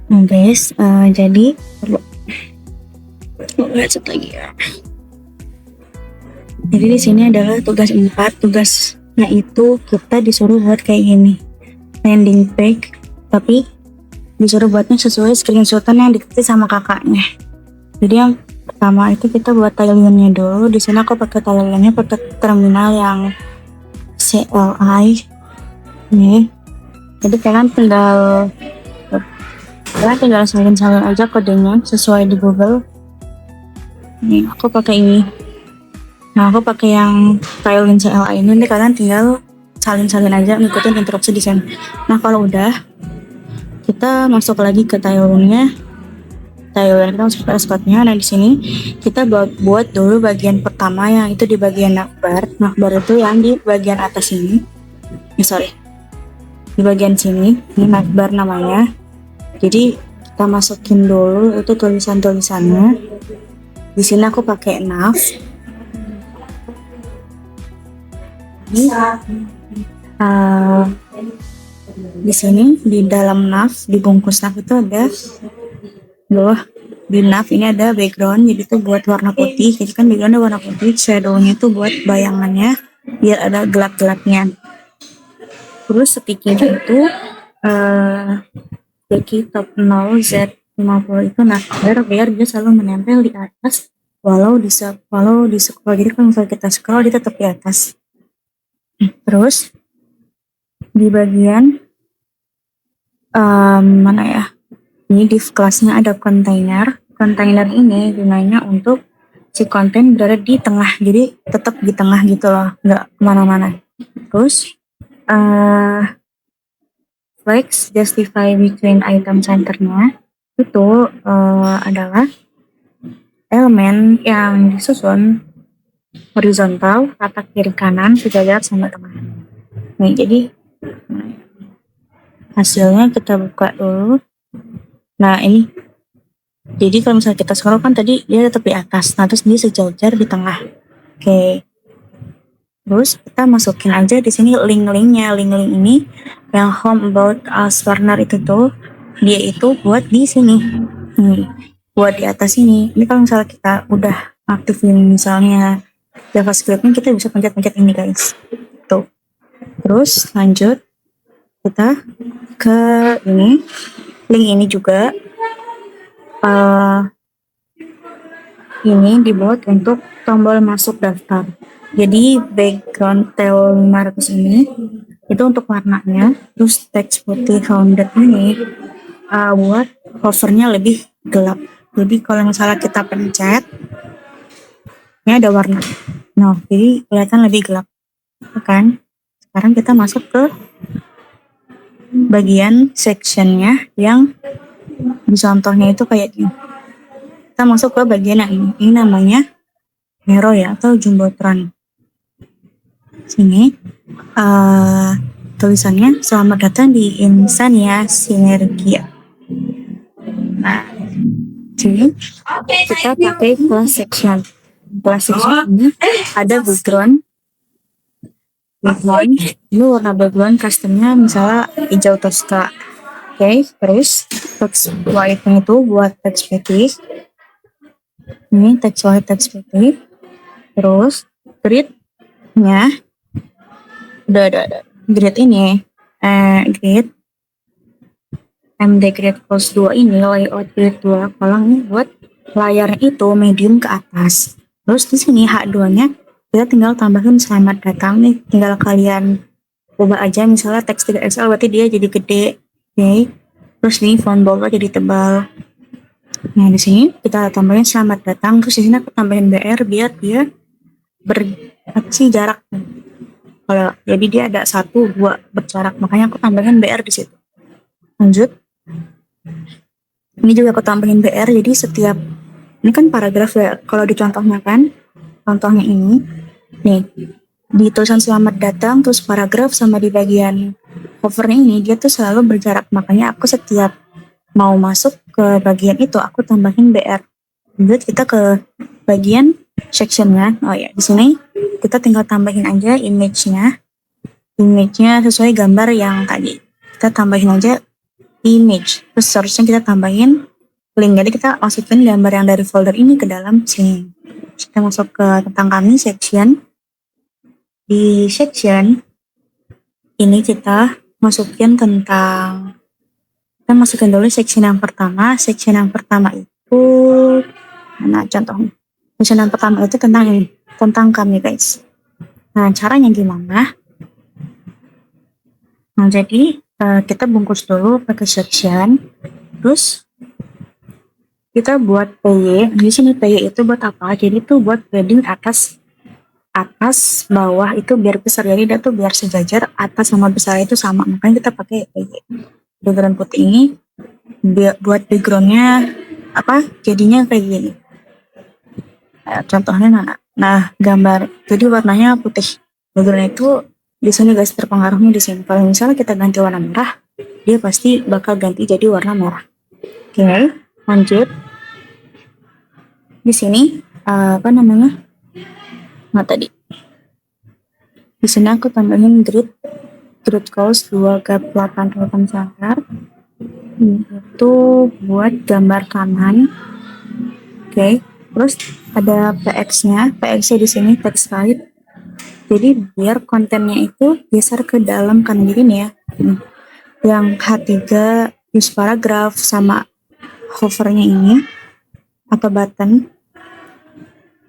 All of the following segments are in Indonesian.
Nah guys, jadi lihat lagi ya. Jadi di sini adalah tugas 4. Tugasnya itu kita disuruh buat kayak gini, landing page, tapi disuruh buatnya sesuai screenshotan yang dikasih sama kakaknya. Jadi yang pertama itu kita buat timeline-nya dulu. Di sini aku pakai timeline-nya pakai terminal yang CLI nih. Jadi kalian tinggal salin aja kodenya sesuai di Google. Nih aku pakai ini. Nah aku pakai yang timeline CLI ini. Nanti kalian tinggal salin aja, ngikutin instruksi di sini. Nah kalau udah, kita masuk lagi ke timeline-nya. Kita masuk ke spotnya. Nah di sini kita buat dulu bagian pertama yang itu di bagian navbar. Navbar itu yang di bagian atas ini. Di bagian sini, ini navbar namanya. Jadi kita masukin dulu itu tulisannya. Di sini aku pakai nav. Di sini di dalam nav, di bungkus nav itu ada di nav ini ada background, jadi itu buat warna putih. Jadi kan backgroundnya warna putih, shadownya itu buat bayangannya biar ada gelap-gelapnya. Terus sticky-nya itu Jackie Top 0 Z50 itu navbar biar dia selalu menempel di atas walau di scroll. Jadi kalau misalnya kita scroll dia tetap di atas. Terus di bagian mana ya, ini div kelasnya ada container ini gunanya untuk si konten berada di tengah, jadi tetap di tengah gitu loh, nggak kemana-mana. Terus flex justify between item centernya itu adalah elemen yang disusun horizontal, rata kiri kanan, sejajar sama tengah. Nih jadi hasilnya kita buka dulu. Nah ini, jadi kalau misalnya kita scroll kan tadi dia tetap di atas, nah terus dia sejajar di tengah. Oke. Terus kita masukin aja di sini link-linknya. Link-link ini yang home about us partner itu tuh, dia itu buat di sini. Buat di atas ini. Ini kalau misalnya kita udah aktifin misalnya JavaScript-nya, kita bisa pencet-pencet ini guys. Tuh. Terus lanjut kita ke ini. Link ini juga ini dibuat untuk tombol masuk daftar. Jadi background tel 500 ini itu untuk warnanya. Terus teks putih founded ini buat hovernya lebih gelap. Jadi kalau misalnya kita pencet, ini ada warna. Nah, jadi kelihatan lebih gelap, kan? Sekarang kita masuk ke bagian sectionnya yang di contohnya itu kayak gini. Kita masuk ke bagian yang ini. Ini namanya hero ya, atau jumbotron. Sini tulisannya selamat datang di Insania Sinergia. Nah, sini kita pakai class section. Class section ini ada background. Ini warna background customnya misalnya hijau toska. Oke, terus text white-nya itu buat teks putih. Ini teks white, teks putih. Terus grid-nya udah grid ini grid MD grid close 2 ini layout grid 2 kolom ini buat layarnya itu medium ke atas. Terus di sini H2-nya kita tinggal tambahin selamat datang nih, tinggal kalian ubah aja, misalnya teks 3XL berarti dia jadi gede. Oke. Terus nih font bold jadi tebal. Nah di sini kita tambahin selamat datang. Terus di sini aku tambahin BR biar dia jarak. Kalau jadi dia ada 1-2 berjarak, makanya aku tambahin BR di situ. Lanjut. Ini juga aku tambahin BR, jadi setiap ini kan paragraf ya. Kalau di contohnya kan, contohnya ini nih di tulisan selamat datang terus paragraf sama di bagian covernya ini dia tuh selalu berjarak, makanya aku setiap mau masuk ke bagian itu aku tambahin BR. Lanjut kita ke bagian sectionnya. Oh ya, di sini kita tinggal tambahin aja image-nya sesuai gambar yang tadi. Kita tambahin aja image. Terus seharusnya kita tambahin link. Jadi kita masukin gambar yang dari folder ini ke dalam sini. Kita masuk ke tentang kami section. Di section ini kita masukin dulu section yang pertama. Section yang pertama itu mana contohnya? Section yang pertama itu tentang kami, guys. Nah, caranya gimana? Nah, jadi kita bungkus dulu pakai section. Terus kita buat PY. Di sini PY itu buat apa? Jadi itu buat padding atas bawah itu biar besar, jadi dia tuh biar sejajar, atas sama besar itu sama, makanya kita pakai background putih ini buat backgroundnya jadinya kayak gini. Contohnya gambar jadi warnanya putih, backgroundnya itu di sini guys, terpengaruhnya di sini. Kalau misalnya kita ganti warna merah, dia pasti bakal ganti jadi warna merah. Oke, lanjut. Di sini tadi di sini aku tambahin grid cost 2 gap 8 cm itu buat gambar kanan. Oke, terus ada px-nya di sini text right, jadi biar kontennya itu geser ke dalam kanan gini ya. Yang H3 use paragraph sama hovernya ini atau button,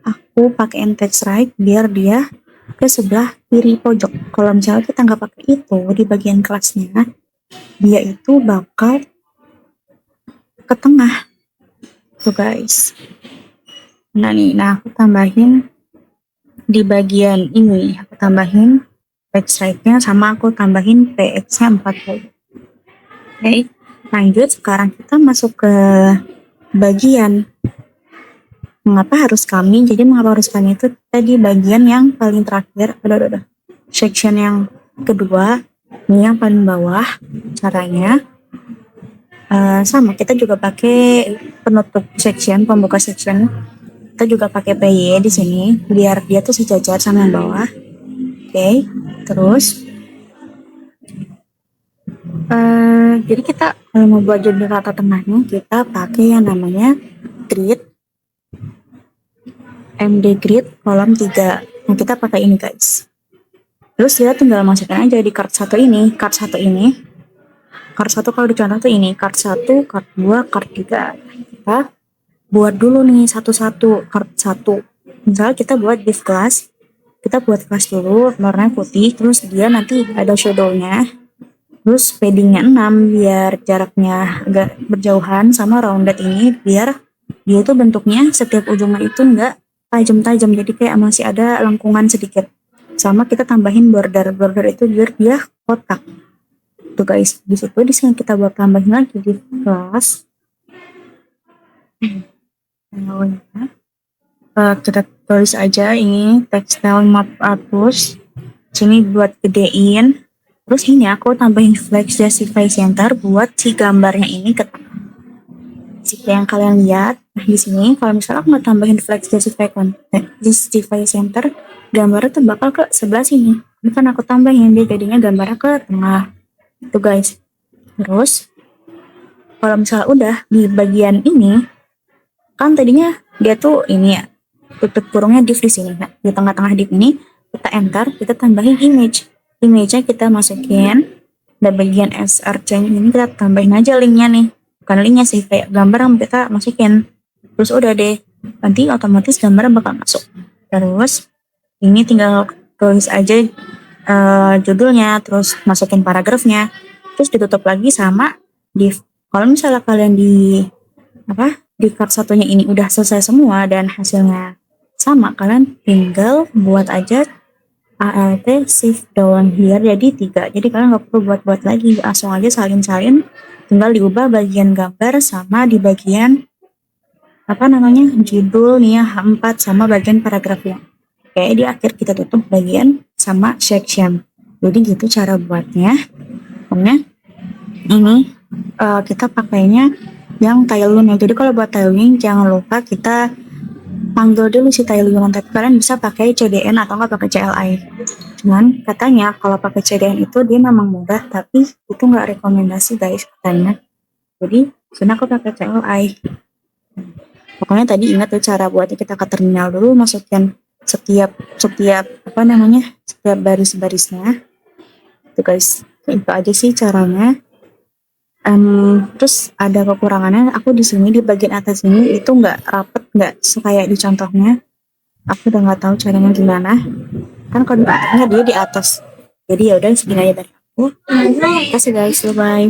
aku pakai text right biar dia ke sebelah kiri pojok. Kalau misalnya kita nggak pakai itu di bagian kelasnya, dia itu bakal ke tengah tuh guys. Nah aku tambahin di bagian ini, aku tambahin text right-nya sama aku tambahin px-nya 40. Oke, lanjut. Sekarang kita masuk ke bagian mengapa harus kami itu tadi bagian yang paling terakhir, section yang kedua, ini yang paling bawah. Caranya sama, kita juga pakai penutup section, pembuka section, kita juga pakai PY di sini biar dia tuh sejajar sama yang bawah. Oke, terus jadi kita kalau mau buat judul rata tengahnya, kita pakai yang namanya grid MD grid kolom 3. Nah, kita pakai ini guys. Terus dia tinggal masukin aja di card 1 ini. Card 1 kalau dicontoh tuh ini, card 1, card 2, card 3. Kita buat dulu nih satu-satu card 1. Misalnya kita buat div class, kita buat class dulu warnanya putih, terus dia nanti ada shadow-nya. Terus paddingnya 6 biar jaraknya agak berjauhan, sama rounded ini biar dia itu bentuknya setiap ujungnya itu enggak tajam-tajam, jadi kayak masih ada lengkungan sedikit. Sama kita tambahin border itu biar dia kotak tuh guys. Di sini kita buat tambahin lagi di kelas. Kita tulis aja ini textile map artworks, sini buat gedein. Terus ini aku tambahin flex justify center buat si gambarnya ini ke tengah. Jika yang kalian lihat di sini, kalau misalnya aku nggak tambahin flex justify center, gambarnya tuh bakal ke sebelah sini. Ini kan aku tambahin, dia jadinya gambarnya ke tengah. Itu guys. Terus kalau misalnya udah di bagian ini, kan tadinya dia tuh ini ya, tutup kurungnya div di sini. Nah, di tengah-tengah div ini kita enter, kita tambahin image. Image-nya kita masukin, dan bagian src ini kita tambahin aja linknya nih. Bukan linknya sih, kayak gambar yang kita masukin. Terus udah deh, nanti otomatis gambar bakal masuk. Terus ini tinggal tulis aja judulnya, terus masukin paragrafnya, terus ditutup lagi sama div. Kalau misalnya kalian di card satunya ini udah selesai semua dan hasilnya sama, kalian tinggal buat aja alt shift down here jadi 3. Jadi kalian nggak perlu buat-buat lagi, langsung aja salin-salin, tinggal diubah bagian gambar sama di bagian judul nih ya, H4 sama bagian paragrafnya. Oke, di akhir kita tutup bagian sama section. Jadi gitu cara buatnya. Pokoknya ini kita pakainya yang tiling. Jadi kalau buat tiling jangan lupa kita panggil dulu si tiling. Tapi kalian bisa pakai CDN atau nggak pakai CLI. Cuman katanya kalau pakai CDN itu dia memang mudah, tapi itu nggak rekomendasi guys katanya. Jadi sini aku pakai CLI. Pokoknya tadi ingat tuh cara buatnya, kita ke terminal dulu, masukin setiap setiap apa namanya, setiap baris-barisnya. Itu guys, itu aja sih caranya. Terus ada kekurangannya, aku di sini di bagian atas ini itu nggak rapet, nggak kayak di contohnya. Aku udah nggak tahu caranya gimana. Kan kalau di contohnya dia di atas. Jadi ya udah segini aja dari aku. Terima kasih guys, bye.